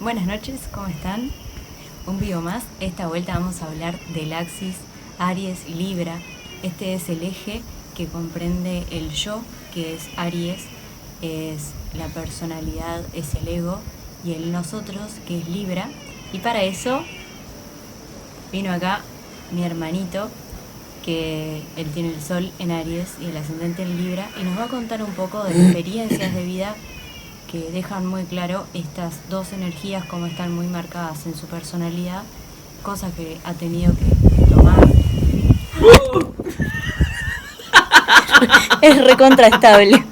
Buenas noches, ¿cómo están? Un video más. Esta vuelta vamos a hablar del axis Aries Libra. Este es el eje que comprende el yo, que es Aries, es la personalidad, es el ego, y el nosotros, que es Libra. Y para eso vino acá mi hermanito, que él tiene el sol en Aries y el ascendente en Libra, y nos va a contar un poco de experiencias de vida que dejan muy claro estas dos energías, como están muy marcadas en su personalidad, cosas que ha tenido que tomar. Es recontraestable.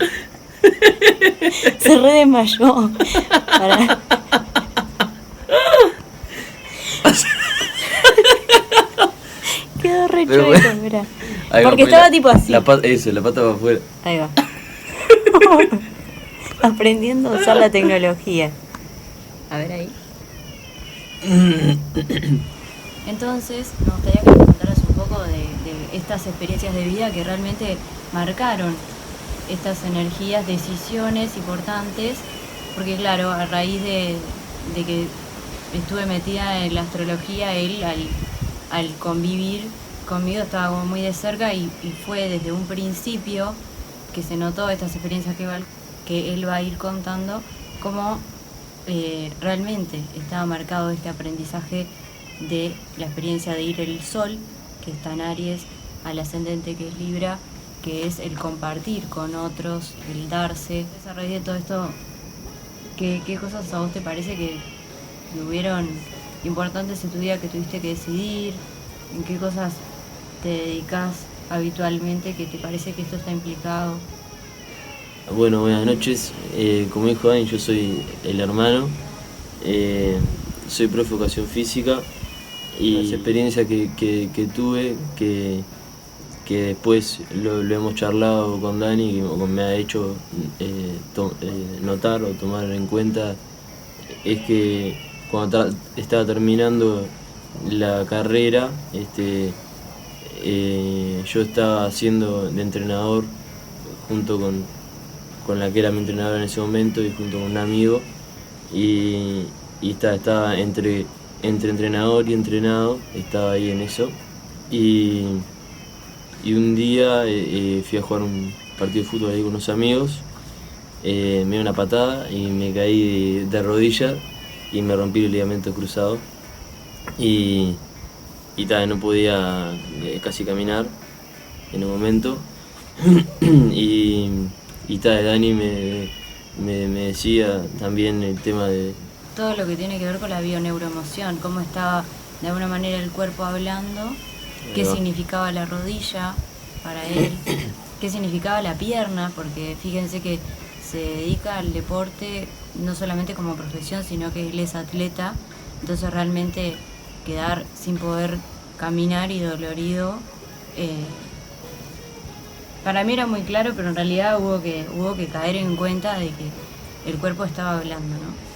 Se desmayó. Para. Quedó re chueco, Bueno. mirá. Ahí va, Porque pues, estaba tipo así. la pata va afuera. Ahí va. Aprendiendo a usar la tecnología. A ver ahí. Entonces, me gustaría que nos contaras un poco de estas experiencias de vida que realmente marcaron estas energías, decisiones importantes, porque claro, a raíz de que estuve metida en la astrología, él al convivir conmigo estaba como muy de cerca y fue desde un principio que se notó estas experiencias que él va a ir contando, cómo realmente estaba marcado este aprendizaje de la experiencia de ir el sol, que está en Aries, al ascendente, que es Libra, que es el compartir con otros, el darse. A raíz de todo esto, ¿qué cosas a vos te parece que hubieron importantes en tu vida que tuviste que decidir? ¿En qué cosas te dedicas habitualmente que te parece que esto está implicado? Bueno, buenas noches. Como dijo Dani, yo soy el hermano. Soy profe de educación física. Y esa experiencia que tuve, que después lo hemos charlado con Dani, que me ha hecho notar o tomar en cuenta, es que cuando estaba terminando la carrera, yo estaba haciendo de entrenador junto con la que era mi entrenadora en ese momento y junto con un amigo, y estaba entre entrenador y entrenado, estaba ahí en eso, y un día fui a jugar un partido de fútbol ahí con unos amigos, me dio una patada y me caí de rodillas y me rompí el ligamento cruzado, y no podía casi caminar en un momento. y Dani me decía también el tema de Todo lo que tiene que ver con la bioneuroemoción, cómo estaba de alguna manera el cuerpo hablando, qué significaba la rodilla para él, qué significaba la pierna, porque fíjense que se dedica al deporte no solamente como profesión, sino que él es atleta, entonces realmente quedar sin poder caminar y dolorido, para mí era muy claro, pero en realidad hubo que caer en cuenta de que el cuerpo estaba hablando, ¿no?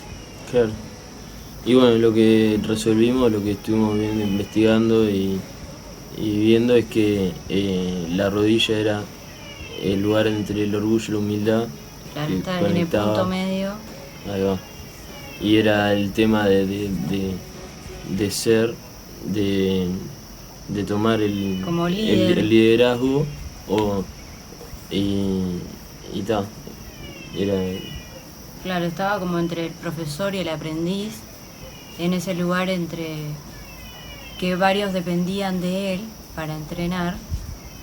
Claro. Y bueno, lo que resolvimos, lo que estuvimos viendo, investigando y viendo es que la rodilla era el lugar entre el orgullo y la humildad. Claro, está en el punto medio. Ahí va. Y era el tema de ser, de tomar como líder. el liderazgo y tal. Era. Claro, estaba como entre el profesor y el aprendiz, en ese lugar entre que varios dependían de él para entrenar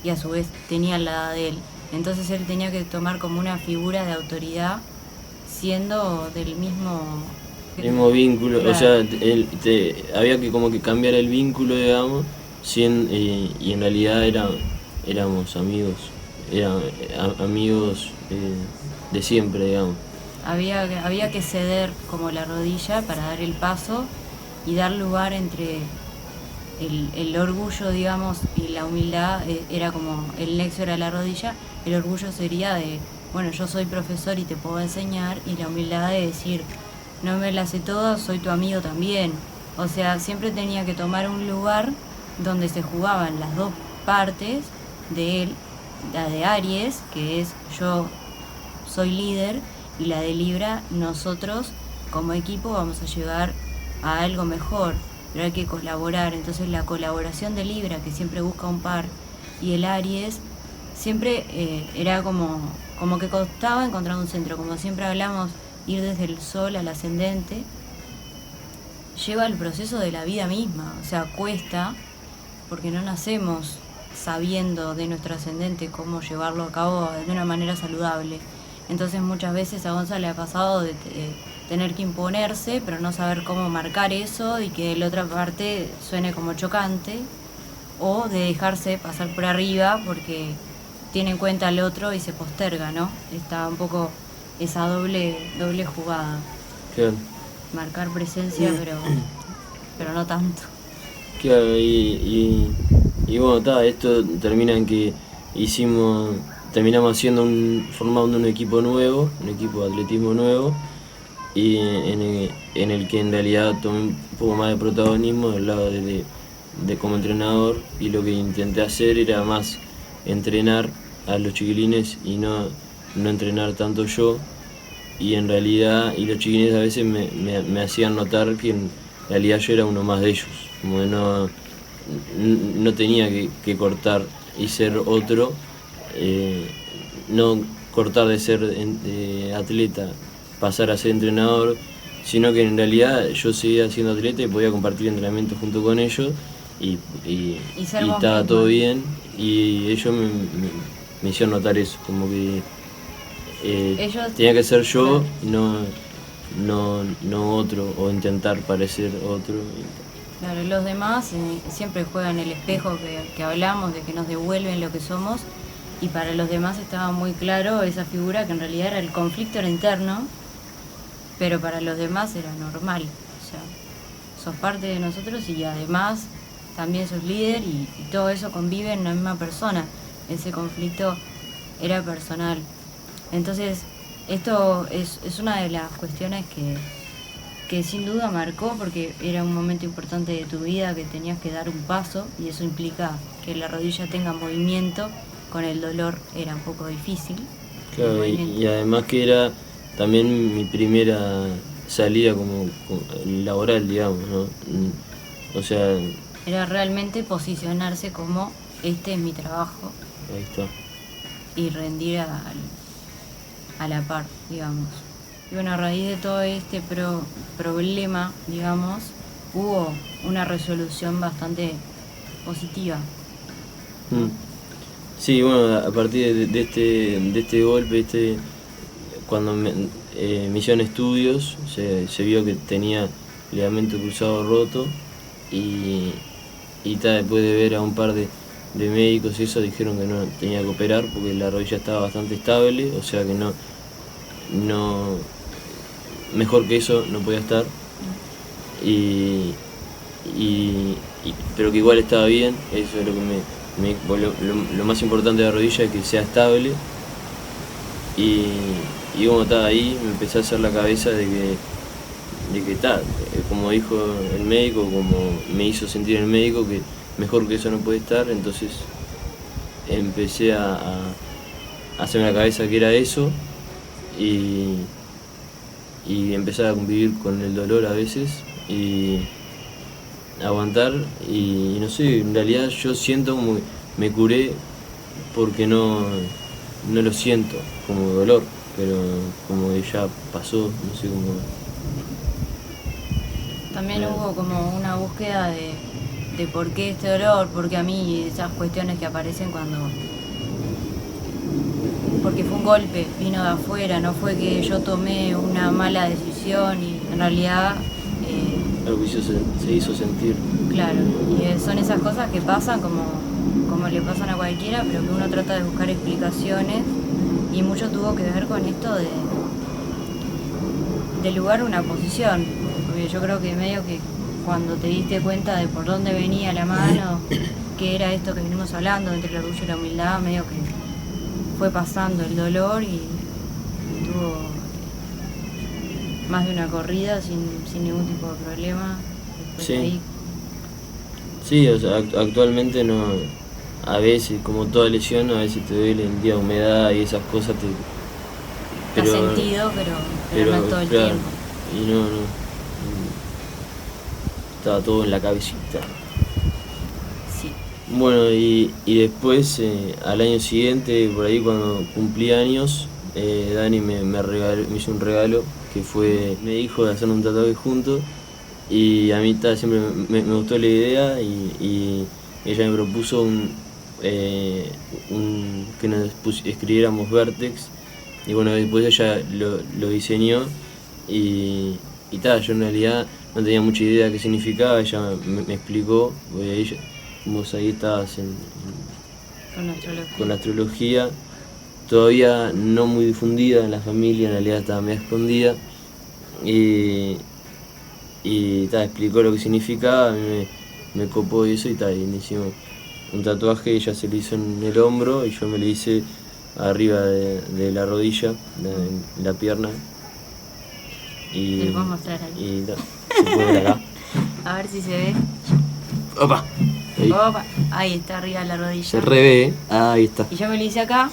y a su vez tenían la edad de él. Entonces él tenía que tomar como una figura de autoridad siendo del mismo Vínculo, claro. O sea, había que como que cambiar el vínculo, digamos, y en realidad éramos amigos, amigos de siempre, digamos. Había que ceder como la rodilla para dar el paso y dar lugar entre el orgullo, digamos, y la humildad. Era como el nexo era la rodilla, el orgullo sería de, bueno, yo soy profesor y te puedo enseñar, y la humildad de decir, no me las sé todas, soy tu amigo también. O sea, siempre tenía que tomar un lugar donde se jugaban las dos partes de él, la de Aries, que es yo soy líder, y la de Libra, nosotros como equipo vamos a llegar a algo mejor, pero hay que colaborar. Entonces la colaboración de Libra, que siempre busca un par, y el Aries siempre era como que costaba encontrar un centro, como siempre hablamos, ir desde el sol al ascendente, lleva el proceso de la vida misma, o sea, cuesta, porque no nacemos sabiendo de nuestro ascendente cómo llevarlo a cabo de una manera saludable. Entonces muchas veces a Gonza le ha pasado de tener que imponerse, pero no saber cómo marcar eso y que la otra parte suene como chocante, o de dejarse pasar por arriba porque tiene en cuenta al otro y se posterga, ¿no? Está un poco esa doble jugada. Claro. Marcar presencia, pero no tanto. Claro, y bueno, esto termina en que terminamos formando un equipo nuevo, un equipo de atletismo nuevo, y en el que en realidad tomé un poco más de protagonismo del lado de como entrenador, y lo que intenté hacer era más entrenar a los chiquilines y no entrenar tanto yo, y en realidad los chiquilines a veces me hacían notar que en realidad yo era uno más de ellos, como que no tenía que cortar y ser otro, no cortar de ser atleta, pasar a ser entrenador, sino que en realidad yo seguía siendo atleta y podía compartir entrenamiento junto con ellos y estaba todo bien, y ellos me hicieron notar eso, como que tenía que ser yo, no otro, o intentar parecer otro. Claro, los demás siempre juegan el espejo que hablamos, de que nos devuelven lo que somos, y para los demás estaba muy claro esa figura que en realidad era el conflicto era interno, pero para los demás era normal, o sea, sos parte de nosotros y además también sos líder, y todo eso convive en la misma persona, ese conflicto era personal. Entonces, esto es una de las cuestiones que sin duda marcó, porque era un momento importante de tu vida que tenías que dar un paso, y eso implica que la rodilla tenga movimiento. Con el dolor era un poco difícil. Claro, y además que era también mi primera salida como laboral, digamos, ¿no? O sea... Era realmente posicionarse como, este es mi trabajo. Ahí está. Y rendir a la par, digamos. Y bueno, a raíz de todo este problema, digamos, hubo una resolución bastante positiva. Sí, bueno, a partir de este golpe, cuando me hicieron estudios, se vio que tenía ligamento cruzado roto, y después de ver a un par de médicos y eso, dijeron que no tenía que operar porque la rodilla estaba bastante estable, o sea que no mejor que eso no podía estar, pero que igual estaba bien. Eso es lo que lo más importante de la rodilla, es que sea estable, y como estaba ahí, me empecé a hacer la cabeza de que como dijo el médico, como me hizo sentir el médico, que mejor que eso no puede estar. Entonces empecé a hacerme la cabeza que era eso, y empezar a convivir con el dolor a veces, y aguantar, y no sé, en realidad yo siento como que me curé porque no lo siento como dolor, pero como que ya pasó, no sé cómo. También hubo como una búsqueda de por qué este dolor, porque a mí esas cuestiones que aparecen porque fue un golpe, vino de afuera, no fue que yo tomé una mala decisión, y en realidad... algo que se hizo sentir. Claro, y son esas cosas que pasan como le pasan a cualquiera, pero que uno trata de buscar explicaciones, y mucho tuvo que ver con esto de lugar una posición, porque yo creo que medio que cuando te diste cuenta de por dónde venía la mano, que era esto que venimos hablando, entre el orgullo y la humildad, medio que fue pasando el dolor, y tuvo más de una corrida sin ningún tipo de problema. Sí. Ahí. Sí, o sea, actualmente no, a veces, como toda lesión, a veces te duele el día de humedad y esas cosas, Has sentido, pero no todo el tiempo. y no, estaba todo en la cabecita. Sí. Bueno, y después, al año siguiente, por ahí cuando cumplí años, Dani me hizo un regalo que fue, me dijo de hacer un tatuaje juntos, y a mí siempre me gustó la idea, y ella me propuso que nos escribiéramos Vertex, y bueno, después ella lo diseñó, y yo en realidad no tenía mucha idea de qué significaba. Ella me explicó, vos ahí estabas con la astrología, todavía no muy difundida en la familia, en realidad estaba medio escondida, y explicó lo que significaba, a mí me copó eso, y me hicimos un tatuaje. Ella se lo hizo en el hombro y yo me lo hice arriba de la rodilla, en la pierna. Te lo puedo mostrar ahí. Se puede ver acá. A ver si se ve. ¡Opa! Ahí. Opa, ahí está arriba de la rodilla. Se revé, ahí está. Y yo me lo hice acá,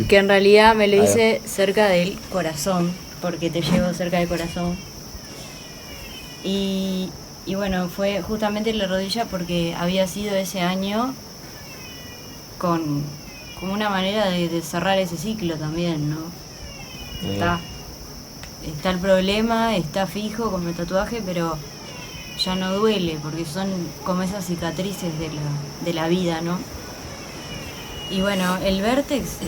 que en realidad me lo hice cerca del corazón, porque te llevo cerca del corazón. Y bueno, fue justamente en la rodilla porque había sido ese año como una manera de cerrar ese ciclo también, ¿no? Está el problema, está fijo con el tatuaje, pero ya no duele, porque son como esas cicatrices de la vida, ¿no? Y bueno, el Vertex,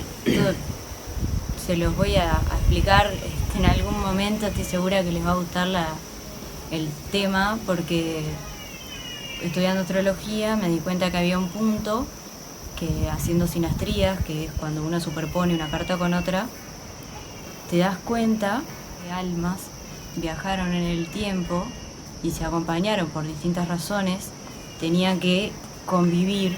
se los voy a explicar en algún momento, estoy segura que les va a gustar el tema, porque estudiando astrología me di cuenta que había un punto que, haciendo sinastrías, que es cuando uno superpone una carta con otra, te das cuenta que almas viajaron en el tiempo y se acompañaron por distintas razones, tenían que convivir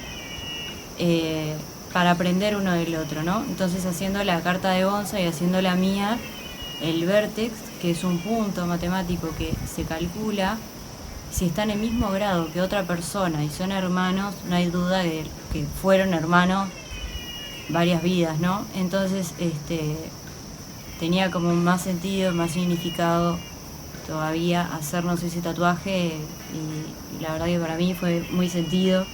para aprender uno del otro, ¿no? Entonces, haciendo la carta de Gonza y haciendo la mía, el Vertex, que es un punto matemático que se calcula si está en el mismo grado que otra persona y son hermanos, no hay duda de que fueron hermanos varias vidas, ¿no? Entonces, tenía como más sentido, más significado todavía hacernos ese tatuaje, y la verdad que para mí fue muy sentido,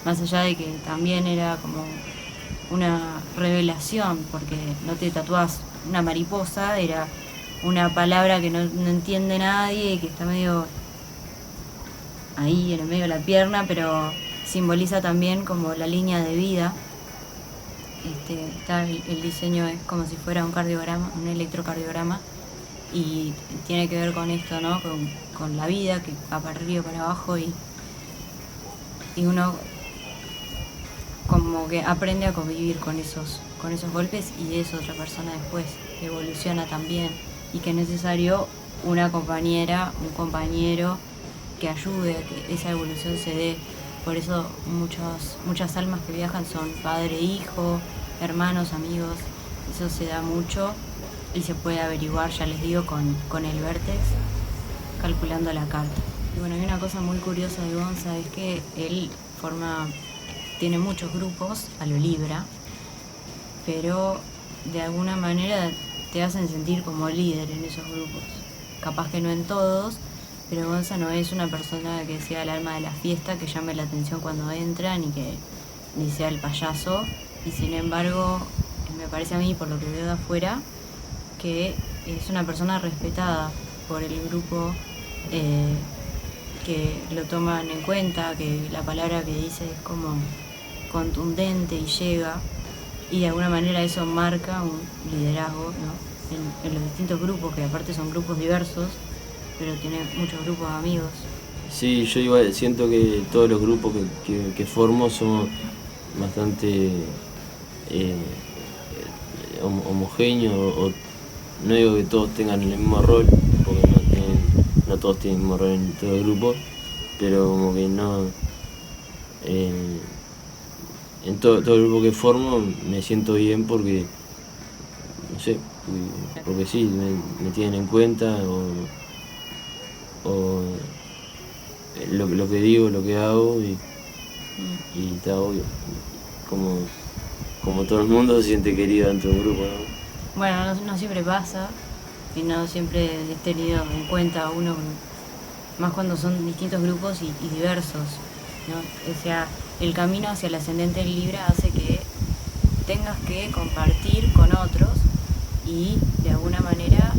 más allá de que también era como una revelación, porque no te tatuás una mariposa, era una palabra que no entiende nadie, que está medio ahí en el medio de la pierna, pero simboliza también como la línea de vida. El diseño es como si fuera un cardiograma, un electrocardiograma, y tiene que ver con esto, ¿no? Con la vida que va para arriba, para abajo, y uno como que aprende a convivir con esos golpes, y es otra persona después, que evoluciona también, y que es necesario una compañera, un compañero que ayude a que esa evolución se dé. Por eso muchas almas que viajan son padre, hijo, hermanos, amigos. Eso se da mucho y se puede averiguar, ya les digo, con el Vertex, calculando la carta. Y bueno, hay una cosa muy curiosa de Gonza, es que él tiene muchos grupos a lo Libra, pero de alguna manera te hacen sentir como líder en esos grupos. Capaz que no en todos, pero Gonza no es una persona que sea el alma de la fiesta, que llame la atención cuando entra, ni sea el payaso. Y sin embargo, me parece a mí, por lo que veo de afuera, que es una persona respetada por el grupo, que lo toman en cuenta, que la palabra que dice es como contundente y llega, y de alguna manera eso marca un liderazgo, ¿no? En los distintos grupos, que aparte son grupos diversos, pero tiene muchos grupos de amigos. Sí, yo igual siento que todos los grupos que formo son bastante homogéneos, o no digo que todos tengan el mismo rol, porque no todos tienen el mismo rol en todo el grupo, pero como que no, en todo el grupo que formo me siento bien, porque no sé, porque sí, me tienen en cuenta, o lo que digo, lo que hago, y está obvio, como todo el mundo se siente querido dentro del grupo, ¿no? Bueno, no siempre pasa y no siempre es tenido en cuenta uno, más cuando son distintos grupos y diversos, ¿no? O sea, el camino hacia el ascendente en Libra hace que tengas que compartir con otros y de alguna manera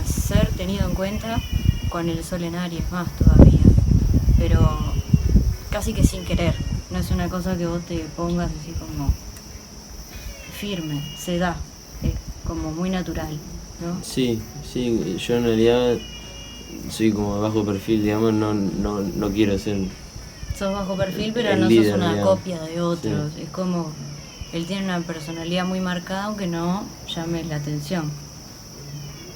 ser tenido en cuenta con el Sol en Aries más todavía, pero casi que sin querer, no es una cosa que vos te pongas así como firme, se da, es como muy natural, ¿no? Sí, yo en realidad soy como de bajo perfil, digamos, no quiero ser Sos bajo perfil, pero el no líder, sos una digamos. copia de otros, Sí. es como, él tiene una personalidad muy marcada aunque no llame la atención.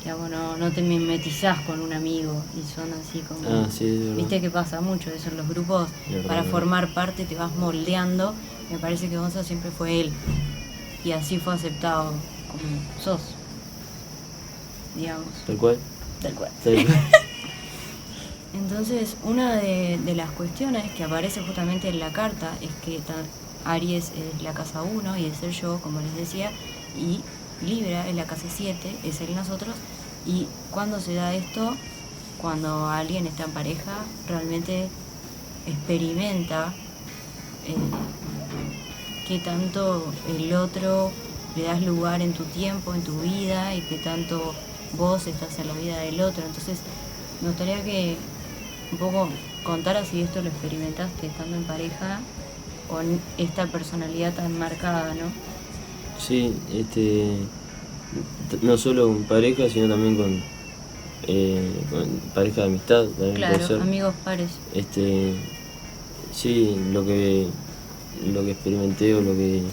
Digamos, no te mimetizás con un amigo y son así como... Sí, es verdad. Viste que pasa mucho eso en los grupos, para formar parte te vas moldeando. Me parece que Gonza siempre fue él y así fue aceptado como sos, digamos. Tal cual. Tal cual. Tal cual. Entonces, una de las cuestiones que aparece justamente en la carta es que Aries es la casa 1 y es el yo, como les decía, y Libra es la casa 7, es el nosotros. Y cuando se da esto, cuando alguien está en pareja, realmente experimenta qué tanto el otro le das lugar en tu tiempo, en tu vida, y qué tanto vos estás en la vida del otro. Entonces, me gustaría que un poco contaras si esto lo experimentaste estando en pareja con esta personalidad tan marcada, ¿no? Sí, no solo con pareja, sino también con pareja de amistad, también puede Claro, ser. amigos pares. Sí, lo que experimenté o lo que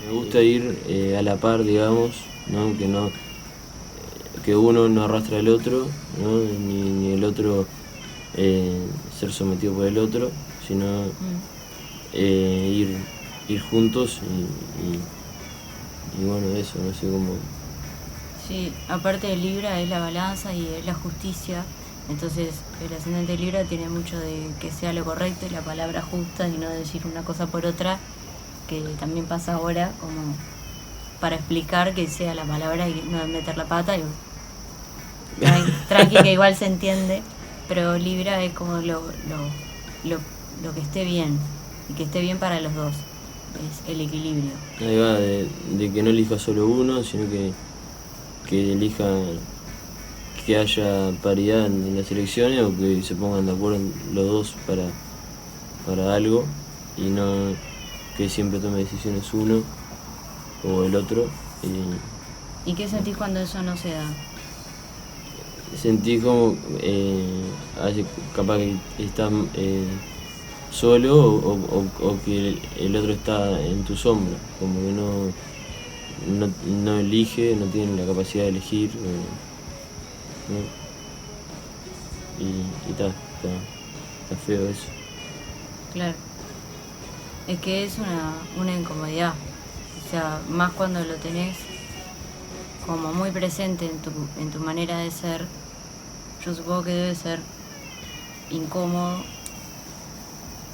me gusta ir a la par, digamos, ¿no? Que uno no arrastra al otro, ¿no? Ni el otro ser sometido por el otro, sino ir juntos y bueno, eso, no sé cómo. Sí, aparte de Libra es la balanza y es la justicia, entonces el ascendente Libra tiene mucho de que sea lo correcto y la palabra justa y no decir una cosa por otra, que también pasa ahora, como para explicar que sea la palabra y no meter la pata y tranqui que igual se entiende, pero Libra es como lo que esté bien y que esté bien para los dos, es el equilibrio. Ahí va, de que no elija solo uno, sino que elija que haya paridad en las elecciones o que se pongan de acuerdo los dos para algo y no que siempre tome decisiones uno o el otro. ¿Y qué sentís cuando eso no se da? Sentí como capaz que está solo o que el otro está en tu sombra, como que no elige, no tiene la capacidad de elegir, ¿no? Y está feo eso. Claro. Es que es una incomodidad. O sea, más cuando lo tenés como muy presente en tu manera de ser, yo supongo que debe ser incómodo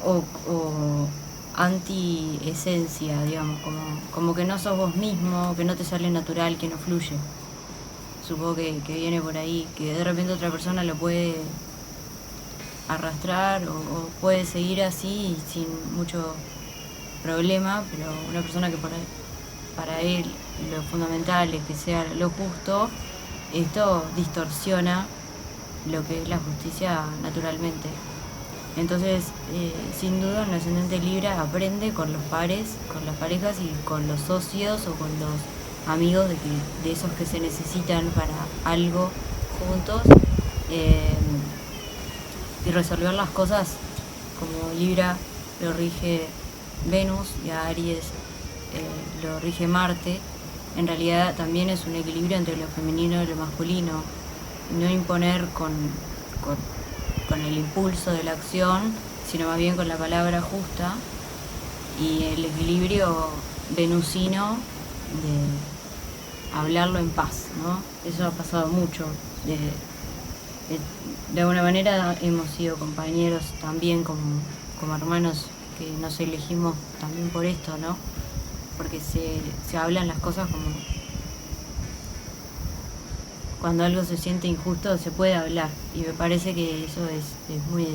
o anti-esencia, digamos, como que no sos vos mismo, que no te sale natural, que no fluye. Supongo que viene por ahí, que de repente otra persona lo puede arrastrar o puede seguir así sin mucho problema, pero una persona que para él lo fundamental es que sea lo justo, esto distorsiona lo que es la justicia naturalmente. Entonces, sin duda, un ascendente Libra aprende con los pares, con las parejas y con los socios o con los amigos de esos que se necesitan para algo juntos, y resolver las cosas. Como Libra lo rige Venus y a Aries lo rige Marte, en realidad también es un equilibrio entre lo femenino y lo masculino, no imponer con el impulso de la acción, sino más bien con la palabra justa y el equilibrio venusino de hablarlo en paz, ¿no? Eso ha pasado mucho. De alguna manera hemos sido compañeros también como hermanos que nos elegimos también por esto, ¿no? porque se hablan las cosas como... Cuando algo se siente injusto se puede hablar, y me parece que eso es muy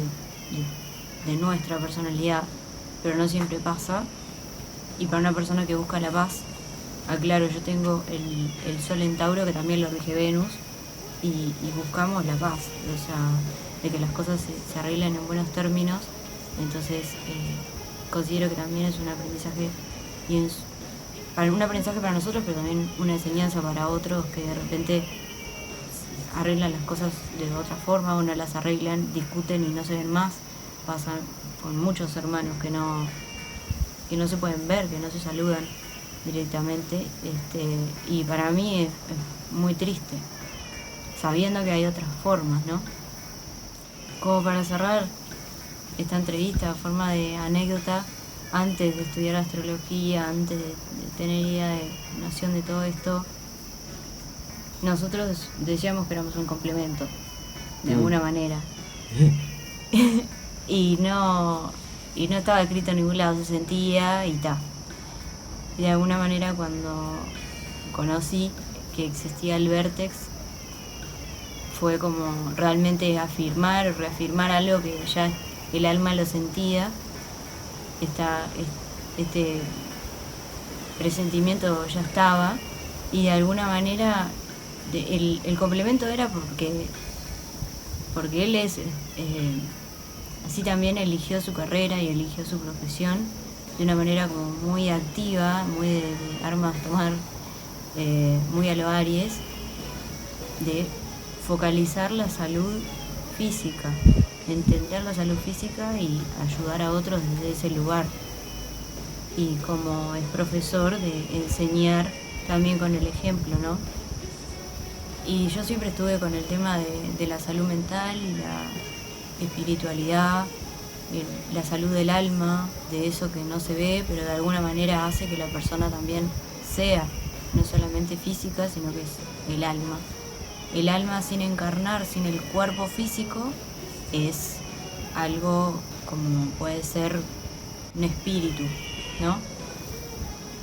de nuestra personalidad, pero no siempre pasa. Y para una persona que busca la paz, aclaro, yo tengo el Sol en Tauro, que también lo rige Venus, y buscamos la paz, o sea, de que las cosas se arreglen en buenos términos. Entonces considero que también es un aprendizaje, un aprendizaje para nosotros, pero también una enseñanza para otros que de repente arreglan las cosas de otra forma o no las arreglan, discuten y no se ven más. Pasa con muchos hermanos que no se pueden ver, que no se saludan directamente, y para mí es muy triste, sabiendo que hay otras formas, ¿no? Como para cerrar esta entrevista, a forma de anécdota, antes de estudiar astrología, antes de tener idea de noción de todo esto, nosotros decíamos que éramos un complemento, de alguna manera. y no estaba escrito en ningún lado, se sentía y ta. Y de alguna manera, cuando conocí que existía el Vértex, fue como realmente reafirmar algo que ya el alma lo sentía. Este presentimiento ya estaba, y de alguna manera el complemento era porque él es así, también eligió su carrera y eligió su profesión de una manera como muy activa, muy de armas a tomar, muy a lo Aries, de focalizar la salud física, entender la salud física y ayudar a otros desde ese lugar. Y como es profesor, de enseñar también con el ejemplo, ¿no? Y yo siempre estuve con el tema de la salud mental, la espiritualidad, la salud del alma, de eso que no se ve, pero de alguna manera hace que la persona también sea, no solamente física, sino que es el alma. El alma sin encarnar, sin el cuerpo físico, es algo como puede ser un espíritu, ¿no?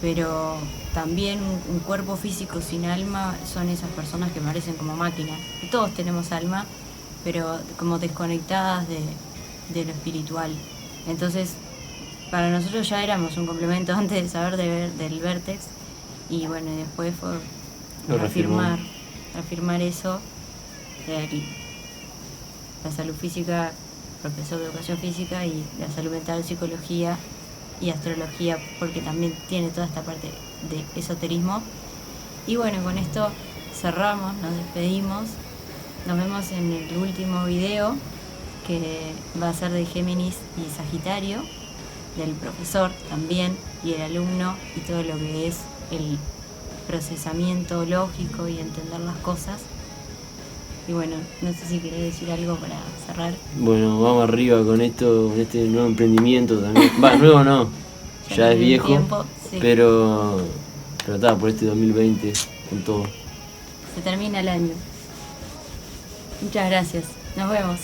Pero también un cuerpo físico sin alma son esas personas que parecen como máquinas. Todos tenemos alma, pero como desconectadas de lo espiritual. Entonces, para nosotros ya éramos un complemento antes de saber del Vértex, y bueno, después fue reafirmar eso, la salud física, profesor de educación física, y la salud mental, psicología y astrología, porque también tiene toda esta parte de esoterismo. Y bueno, con esto cerramos, nos despedimos, nos vemos en el último video, que va a ser de Géminis y Sagitario, del profesor también y el alumno, y todo lo que es el procesamiento lógico y entender las cosas. Y bueno, no sé si querés decir algo para cerrar. Bueno, vamos arriba con esto, con este nuevo emprendimiento también. Nuevo no, ya es viejo, tiempo, sí. pero está por este 2020 con todo. Se termina el año. Muchas gracias, nos vemos.